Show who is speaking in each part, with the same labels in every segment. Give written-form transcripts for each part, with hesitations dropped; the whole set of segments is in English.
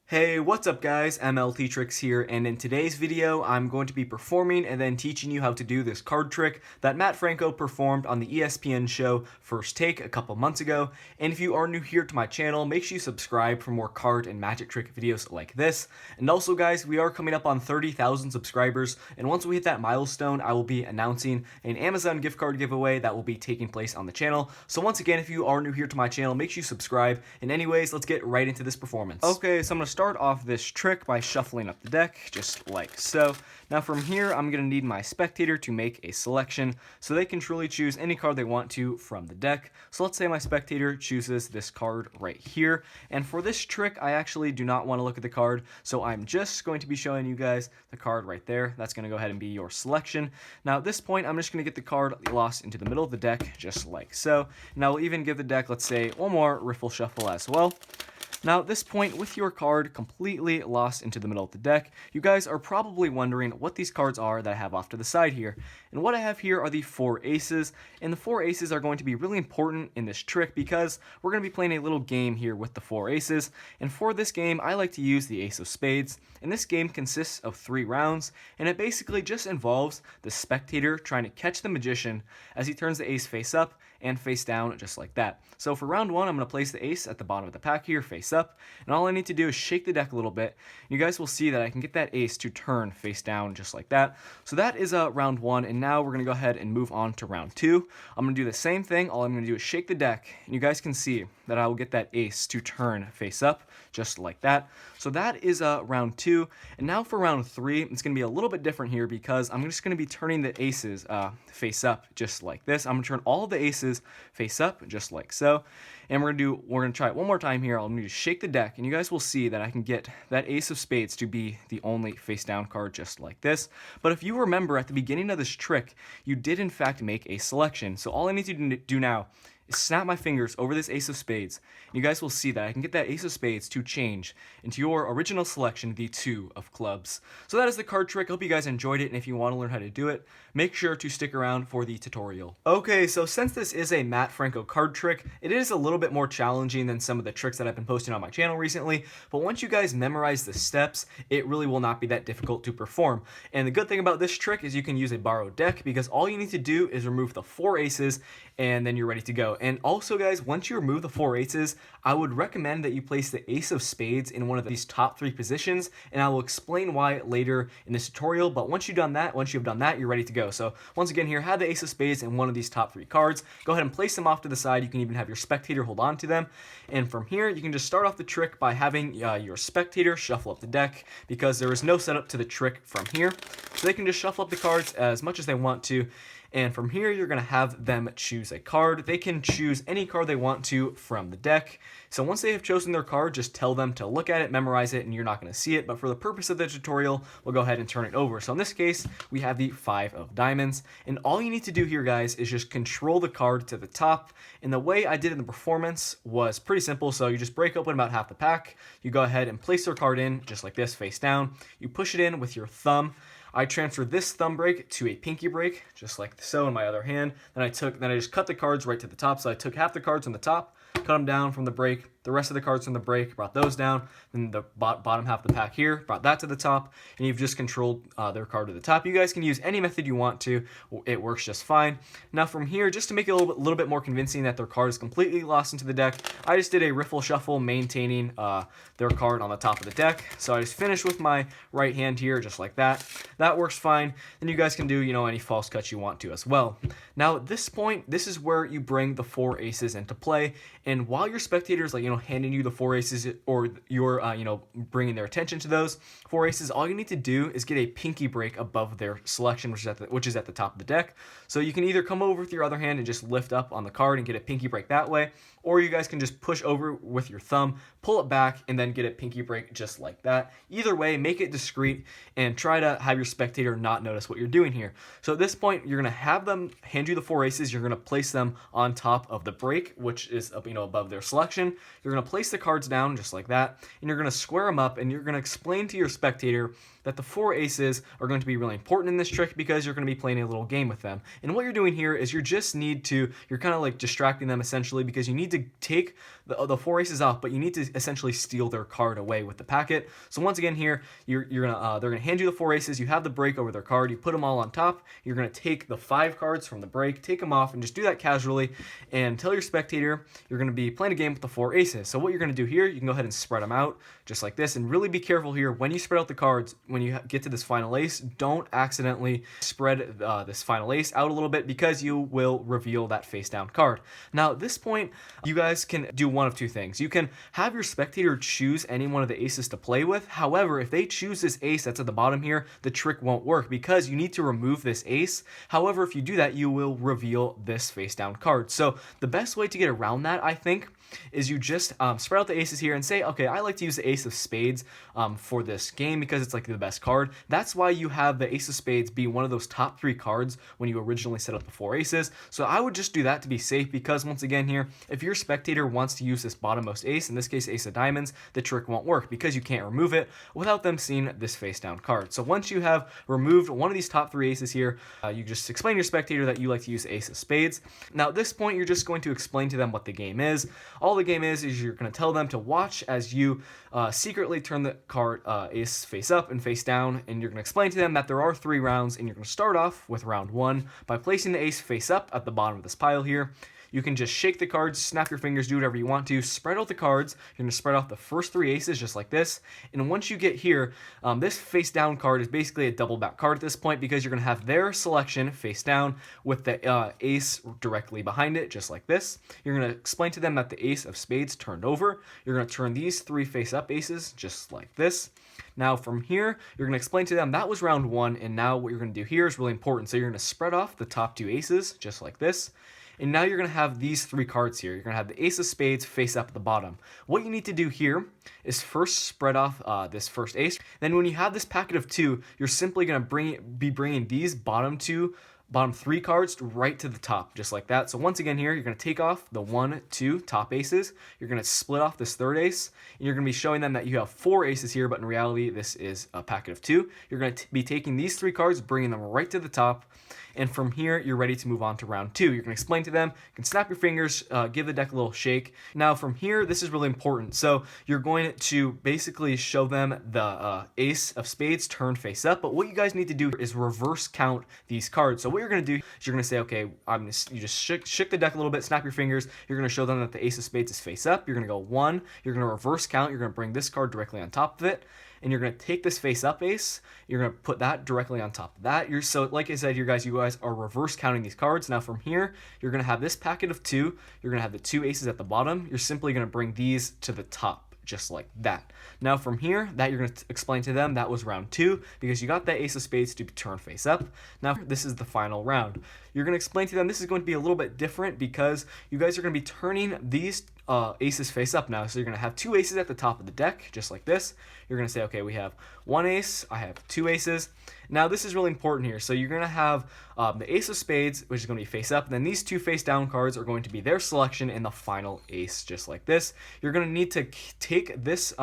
Speaker 1: Hey, what's up guys? MLTricks here, and in today's video, I'm going to be performing and then teaching you how to do this card trick that Matt Franco performed on the ESPN show First Take a couple months ago. And if you are new here to my channel, make sure you subscribe for more card and magic trick videos like this. And also guys, we are coming up on 30,000 subscribers, and once we hit that milestone, I will be announcing an Amazon gift card giveaway that will be taking place on the channel. So once again, if you are new here to my channel, make sure you subscribe. And anyways, let's get right into this performance. Okay, so I'm going to start off this trick by shuffling up the deck, just like so. Now from here, I'm going to need my spectator to make a selection, so they can truly choose any card they want to from the deck. So let's say my spectator chooses this card right here, and for this trick, I actually do not want to look at the card, so I'm just going to be showing you guys the card right there. That's going to go ahead and be your selection. Now at this point, I'm just going to get the card lost into the middle of the deck, just like so. And I will even give the deck, let's say, one more riffle shuffle as well. Now at this point, with your card completely lost into the middle of the deck, you guys are probably wondering what these cards are that I have off to the side here. And what I have here are the 4 aces, and the 4 aces are going to be really important in this trick because we're going to be playing a little game here with the 4 aces. And for this game, I like to use the ace of spades, and this game consists of 3 rounds, and it basically just involves the spectator trying to catch the magician as he turns the ace face up and face down, just like that. So for round 1, I'm going to place the ace at the bottom of the pack here, face up, and all I need to do is shake the deck a little bit. You guys will see that I can get that ace to turn face down, just like that. So that is round 1, and now we're going to go ahead and move on to round 2. I'm going to do the same thing. All I'm going to do is shake the deck, and you guys can see that I will get that ace to turn face up, just like that. So that is round 2, and now for round 3, it's going to be a little bit different here because I'm just going to be turning the aces face up, just like this. I'm going to turn all of the aces face up, just like so. And we're going to try it one more time here. I'm going to shake the deck, and you guys will see that I can get that ace of spades to be the only face down card, just like this. But if you remember at the beginning of this trick, you did in fact make a selection. So all I need to do now is snap my fingers over this ace of spades, and you guys will see that I can get that ace of spades to change into your original selection, the 2 of clubs. So that is the card trick. I hope you guys enjoyed it, and if you want to learn how to do it, make sure to stick around for the tutorial. Okay, so since this is a Matt Franco card trick, it is a little bit more challenging than some of the tricks that I've been posting on my channel recently, but once you guys memorize the steps, it really will not be that difficult to perform. And the good thing about this trick is you can use a borrowed deck because all you need to do is remove the 4 aces, and then you're ready to go. And also guys, once you remove the 4 aces, I would recommend that you place the ace of spades in one of these top 3 positions, and I will explain why later in this tutorial. But once you've done that, you're ready to go. So once again here, have the ace of spades in one of these top 3 cards. Go ahead and place them off to the side. You can even have your spectator hold on to them. And from here, you can just start off the trick by having your spectator shuffle up the deck because there is no setup to the trick from here. So they can just shuffle up the cards as much as they want to. And from here, you're going to have them choose a card. They can choose any card they want to from the deck. So once they have chosen their card, just tell them to look at it, memorize it, and you're not going to see it. But for the purpose of the tutorial, we'll go ahead and turn it over. So in this case, we have the 5 of diamonds. And all you need to do here, guys, is just control the card to the top. And the way I did in the performance was pretty simple. So you just break open about half the pack. You go ahead and place their card in, just like this, face down. You push it in with your thumb. I transferred this thumb break to a pinky break, just like so in my other hand. Then I just cut the cards right to the top. So I took half the cards on the top, cut them down from the break, the rest of the cards from the break, brought those down, then the bottom half of the pack here, brought that to the top, and you've just controlled their card to the top. You guys can use any method you want to. It works just fine. Now from here, just to make it a little bit more convincing that their card is completely lost into the deck, I just did a riffle shuffle maintaining their card on the top of the deck. So I just finished with my right hand here, just like that. That works fine. Then you guys can do, any false cuts you want to as well. Now at this point, this is where you bring the 4 aces into play, and while your spectators handing you the 4 aces, or you're bringing their attention to those 4 aces, all you need to do is get a pinky break above their selection, which is at the top of the deck. So you can either come over with your other hand and just lift up on the card and get a pinky break that way, or you guys can just push over with your thumb, pull it back, and then get a pinky break just like that. Either way, make it discreet and try to have your spectator not notice what you're doing here. So at this point, you're going to have them hand you the 4 aces. You're going to place them on top of the break, which is above their selection. you're going to place the cards down just like that, and you're going to square them up, and you're going to explain to your spectator that the 4 aces are going to be really important in this trick because you're going to be playing a little game with them. And what you're doing here is you're kind of like distracting them essentially, because you need to take the 4 aces off, but you need to essentially steal their card away with the packet. So once again here, they're gonna hand you the 4 aces. You have the break over their card. You put them all on top. You're gonna take the 5 cards from the break, take them off, and just do that casually. And tell your spectator you're gonna be playing a game with the 4 aces. So what you're gonna do here, you can go ahead and spread them out just like this, and really be careful here when you spread out the cards. When you get to this final ace, don't accidentally spread this final ace out a little bit, because you will reveal that face down card. Now at this point, you guys can do one of 2 things. You can have your spectator choose any one of the aces to play with. However, if they choose this ace that's at the bottom here, the trick won't work because you need to remove this ace. However, if you do that, you will reveal this face down card. So the best way to get around that, I think, is you just spread out the aces here and say, okay, I like to use the ace of spades for this game because it's like the best card. That's why you have the ace of spades be one of those top 3 cards when you originally set up the 4 aces. So I would just do that to be safe, because once again here, if your spectator wants to use this bottommost ace, in this case ace of diamonds, the trick won't work because you can't remove it without them seeing this face down card. So once you have removed one of these top 3 aces here, you just explain to your spectator that you like to use the ace of spades. Now at this point, you're just going to explain to them what the game is. All the game is you're going to tell them to watch as you secretly turn the card ace face up and face down, and you're going to explain to them that there are 3 rounds, and you're going to start off with round 1 by placing the ace face up at the bottom of this pile here. You can just shake the cards, snap your fingers, do whatever you want to. Spread out the cards. You're going to spread out the first 3 aces just like this. And once you get here, this face down card is basically a double back card at this point, because you're going to have their selection face down with the ace directly behind it, just like this. You're going to explain to them that the ace of spades turned over. You're going to turn these 3 face up aces just like this. Now from here, you're going to explain to them that was round 1, and now what you're going to do here is really important. So you're going to spread off the top 2 aces just like this. And now you're going to have these 3 cards here. You're going to have the ace of spades face up at the bottom. What you need to do here is first spread off this first ace. Then when you have this packet of 2, you're simply going to be bringing these bottom 3 cards right to the top, just like that. So once again here, you're going to take off the 1, 2 top aces. You're going to split off this 3rd ace, and you're going to be showing them that you have 4 aces here, but in reality, this is a packet of 2. You're going to be taking these 3 cards, bringing them right to the top, and from here, you're ready to move on to round 2. You're going to explain to them, you can snap your fingers, give the deck a little shake. Now from here, this is really important. So you're going to basically show them the ace of spades turned face up, but what you guys need to do is reverse count these cards. So what you're going to do is you're going to say, okay, you just shook the deck a little bit, snap your fingers. You're going to show them that the ace of spades is face up. You're going to go 1. You're going to reverse count. You're going to bring this card directly on top of it. And you're going to take this face up ace, you're going to put that directly on top of that. So like I said here, guys, you guys are reverse counting these cards. Now from here, you're going to have this packet of 2. You're going to have the 2 aces at the bottom. You're simply going to bring these to the top, just like that. Now from here, that you're going to explain to them that was round 2, because you got that ace of spades to turn face up. Now this is the final round. You're going to explain to them this is going to be a little bit different, because you guys are going to be turning these aces face up now. So you're going to have 2 aces at the top of the deck, just like this. You're going to say, okay, we have 1 ace, I have 2 aces. Now this is really important here. So you're going to have the ace of spades, which is going to be face up, and then these 2 face down cards are going to be their selection in the final ace, just like this. You're going to need to take this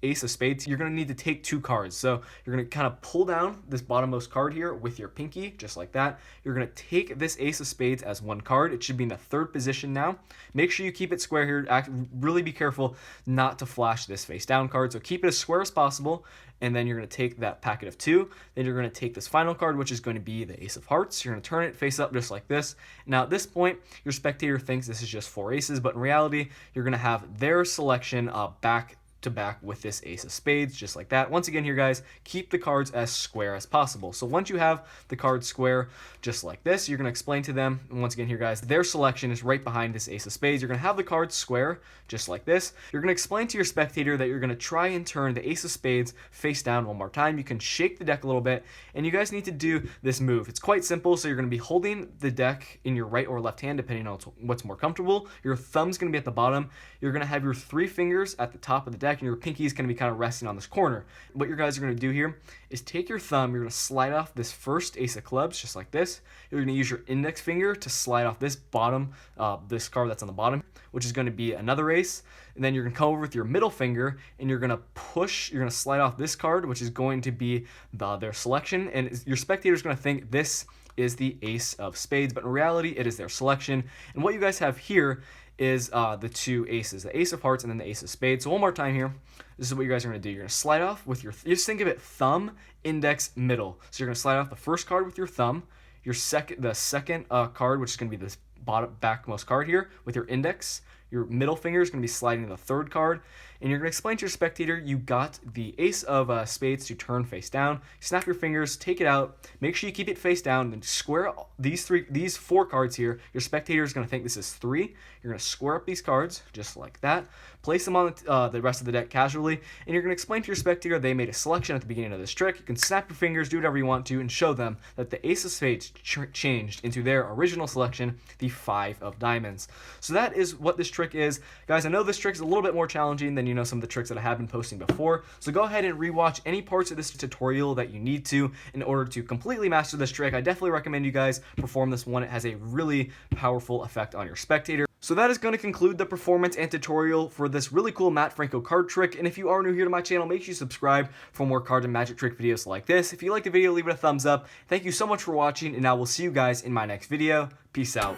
Speaker 1: ace of spades. You're going to need to take 2 cards. So you're going to kind of pull down this bottommost card here with your pinky, just like that. You're going to take this ace of spades as 1 card. It should be in the 3rd position now. Make sure you keep it square here. Really be careful not to flash this face down card. So keep it as square as possible. And then you're going to take that packet of 2. Then you're going to take this final card, which is going to be the ace of hearts. You're going to turn it face up just like this. Now at this point, your spectator thinks this is just 4 aces, but in reality, you're going to have their selection back to back with this ace of spades, just like that. Once again here, guys, keep the cards as square as possible. So once you have the cards square, just like this, you're going to explain to them, and once again here, guys, their selection is right behind this ace of spades. You're going to have the cards square, just like this. You're going to explain to your spectator that you're going to try and turn the ace of spades face down one more time. You can shake the deck a little bit, and you guys need to do this move. It's quite simple. So you're going to be holding the deck in your right or left hand, depending on what's more comfortable. Your thumb's going to be at the bottom. You're going to have your 3 fingers at the top of the deck, and your pinky is going to be kind of resting on this corner. What you guys are going to do here is take your thumb, you're going to slide off this first ace of clubs, just like this. You're going to use your index finger to slide off this bottom, this card that's on the bottom. which is going to be another ace. And then you're going to come over with your middle finger, and you're going to slide off this card, which is going to be their selection. And your spectator is going to think this is the ace of spades, but in reality, it is their selection. And what you guys have here is the two aces, the ace of hearts and then the ace of spades. So one more time here. This is what you guys are going to do. You're going to slide off with your, just think of it, thumb, index, middle. So you're going to slide off the first card with your thumb, the second card, which is going to be this backmost card here, with your index. Your middle finger is going to be sliding to the third card, and you're going to explain to your spectator you got the ace of spades to turn face down. Snap your fingers, take it out, make sure you keep it face down, then square these four cards here. Your spectator is going to think this is 3. You're going to square up these cards just like that, place them on the rest of the deck casually, and you're going to explain to your spectator they made a selection at the beginning of this trick. You can snap your fingers, do whatever you want to, and show them that the ace of spades changed into their original selection, the 5 of diamonds. So that is what this trick is. Guys, I know this trick is a little bit more challenging than some of the tricks that I have been posting before, so go ahead and rewatch any parts of this tutorial that you need to in order to completely master this trick. I definitely recommend you guys perform this one. It has a really powerful effect on your spectator. So that is going to conclude the performance and tutorial for this really cool Matt Franco card trick. And if you are new here to my channel, make sure you subscribe for more card and magic trick videos like this. If you like the video, leave it a thumbs up. Thank you so much for watching, and I will see you guys in my next video. Peace out.